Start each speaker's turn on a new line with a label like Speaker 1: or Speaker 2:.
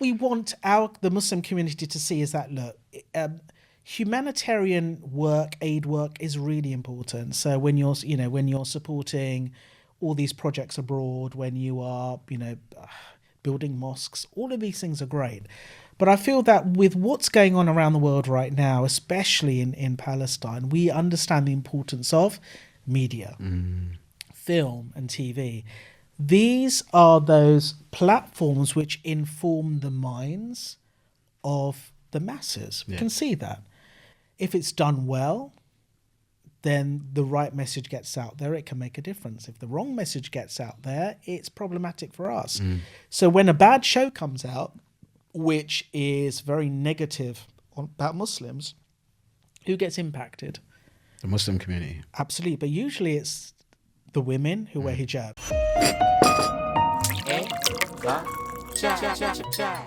Speaker 1: we want the Muslim community to see is that, look, humanitarian work, aid work is really important. So when you're supporting all these projects abroad, when you are, building mosques, all of these things are great. But I feel that with what's going on around the world right now, especially in Palestine, we understand the importance of media, film and TV. These are those platforms which inform the minds of the masses. We can see that. If it's done well, then the right message gets out there, it can make a difference. If the wrong message gets out there, it's problematic for us. So when a bad show comes out, which is very negative about Muslims, who gets impacted?
Speaker 2: The Muslim community.
Speaker 1: Absolutely. But usually it's the women who wear hijab.